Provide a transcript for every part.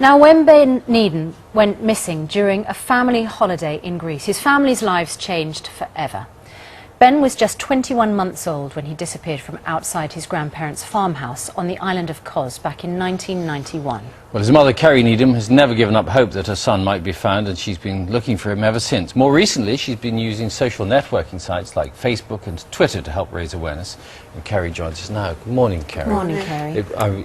Now, when Ben Needham went missing during a family holiday in Greece, his family's lives changed forever. Ben was just 21 months old when he disappeared from outside his grandparents' farmhouse on the island of Kos back in 1991. Well, his mother, Kerry Needham, has never given up hope that her son might be found, and she's been looking for him ever since. More recently, she's been using social networking sites like Facebook and Twitter to help raise awareness. And Kerry joins us now. Good morning, Kerry. Good morning, Kerry.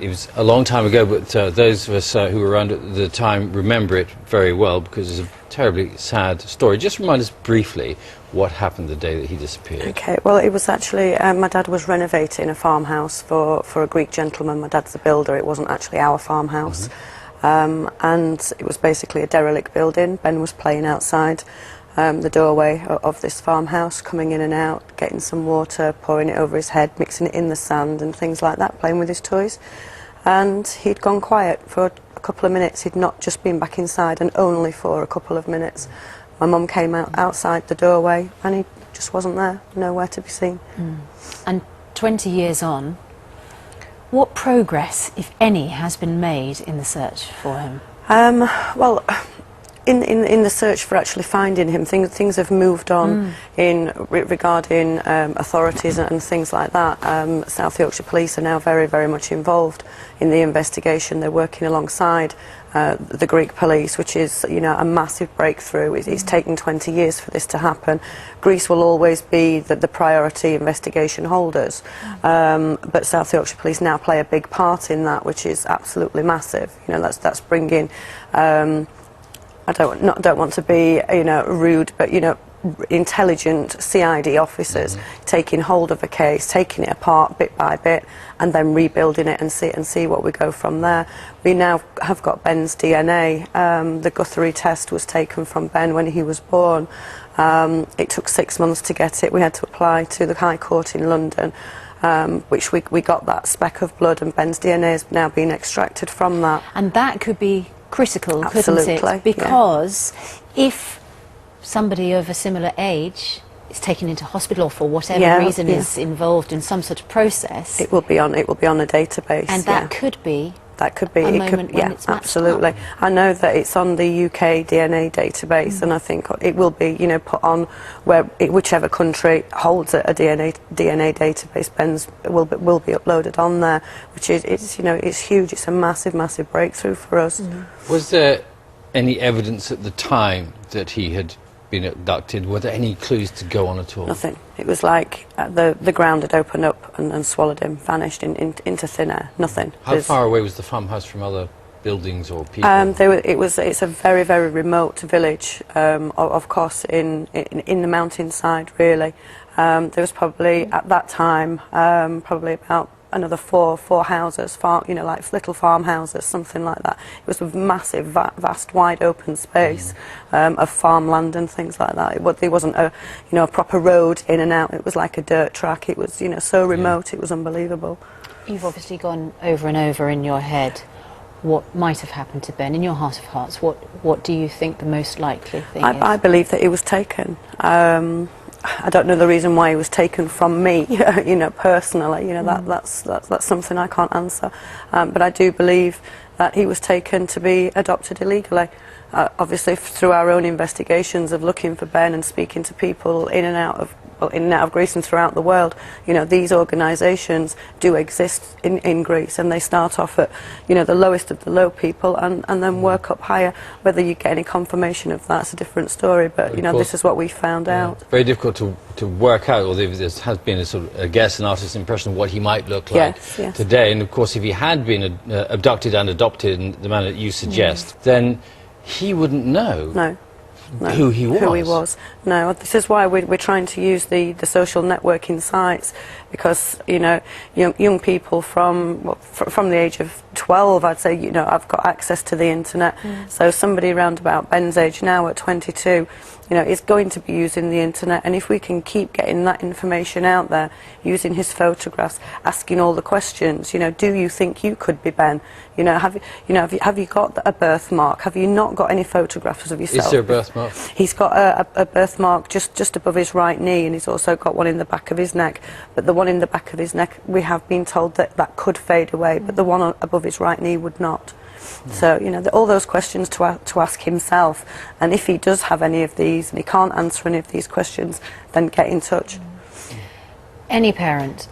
It was a long time ago, but those of us who were around at the time remember it very well because it's a terribly sad story. Just remind us briefly what happened the day that he disappeared. Okay, well, it was actually, my dad was renovating a farmhouse for a Greek gentleman. My dad's a builder. It wasn't actually our farmhouse. And it was basically a derelict building. Ben was playing outside the doorway of this farmhouse, coming in and out, getting some water, pouring it over his head, mixing it in the sand and things like that, playing with his toys. And he'd gone quiet for a couple of minutes. He'd not just been back inside, and only for a couple of minutes. My mum came outside the doorway and he just wasn't there, nowhere to be seen. And 20 years on, what progress, if any, has been made in the search for him? Well, in the search for actually finding him, things have moved on regarding authorities and things like that. South Yorkshire Police are now very much involved in the investigation. They're working alongside the Greek police, which is, you know, a massive breakthrough. It's taken 20 years for this to happen. Greece will always be the priority investigation holders, but South Yorkshire Police now play a big part in that, which is absolutely massive. You know, that's bringing. I don't want to be, you know, rude, but, you know, intelligent CID officers taking hold of a case, taking it apart bit by bit, and then rebuilding it and see what we go from there. We now have got Ben's DNA. The Guthrie test was taken from Ben when he was born. It took 6 months to get it. We had to apply to the High Court in London, which we got that speck of blood, and Ben's DNA has now been extracted from that. And that could be critical, Absolutely, couldn't it? Because if somebody of a similar age is taken into hospital or for whatever reason is involved in some sort of process, it will be on a database, and that could be a moment when it's absolutely. I know that it's on the UK DNA database, and I think it will be, you know, put on whichever country holds a DNA database. Ben's will be uploaded on there, which is, you know, it's huge. It's a massive breakthrough for us. Was there any evidence at the time that he had been abducted? Were there any clues to go on at all? Nothing. It was like the ground had opened up and swallowed him, vanished into thin air. Nothing. How far away was the farmhouse from other buildings or people? It's a very remote village, of course, in the mountainside, really. There was probably at that time probably about another four houses, you know, like little farmhouses, something like that. It was a massive, vast, wide open space of farmland and things like that. There wasn't a proper road in and out. It was like a dirt track. It was, you know, so remote. It was unbelievable. You've obviously gone over and over in your head what might have happened to Ben. In your heart of hearts, what do you think the most likely thing is? I believe that he was taken. I don't know the reason why he was taken from me, you know, personally. You know, that's something I can't answer. But I do believe that he was taken to be adopted illegally. Obviously, through our own investigations of looking for Ben and speaking to people in and out of Greece and throughout the world, you know, these organisations do exist in Greece, and they start off at, you know, the lowest of the low people and then work up higher. Whether you get any confirmation of that's a different story, but, you know, this is what we found out. Very difficult to work out, or there has been a sort of a guess and artist's impression of what he might look like today. And of course, if he had been abducted and adopted in the manner that you suggest, then he wouldn't know. Who he was. No, this is why we're trying to use the social networking sites, because, you know, young people from the age of 12, I'd say, you know, I've got access to the internet. So somebody around about Ben's age now at 22, you know, is going to be using the internet, and if we can keep getting that information out there, using his photographs, asking all the questions, you know, do you think you could be Ben? You know, have you got a birthmark? Have you not got any photographs of yourself? Is there a birthmark? He's got a birthmark just above his right knee, and he's also got one in the back of his neck. But the one in the back of his neck, we have been told that could fade away, but the one above his right knee would not. So, you know, all those questions to ask himself, and if he does have any of these and he can't answer any of these questions, then get in touch. Any parent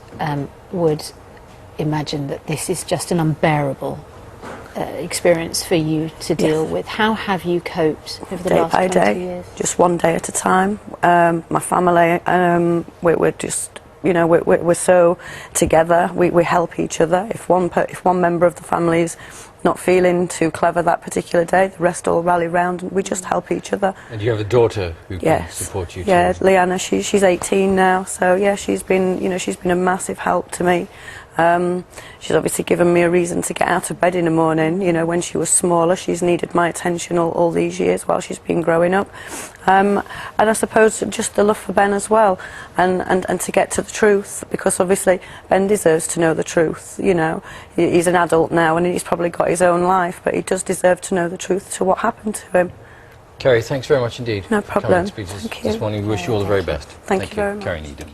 would imagine that this is just an unbearable experience for you to deal with. How have you coped over the last 20 years? Just one day at a time. My family, we're just, you know, we're so together. We help each other. If one member of the family is not feeling too clever that particular day, the rest all rally round and we just help each other. And you have a daughter who can support you too? Yeah, Leanna, she's 18 now, so yeah, she's been a massive help to me. She's obviously given me a reason to get out of bed in the morning. You know, when she was smaller, she's needed my attention all these years while she's been growing up. And I suppose just the love for Ben as well, and to get to the truth, because obviously Ben deserves to know the truth. You know, he's an adult now and he's probably got his own life, but he does deserve to know the truth to what happened to him. Kerry, thanks very much indeed. No problem. Thank you. This morning, we wish you all the very best. Thank you very much. Kerry Needham.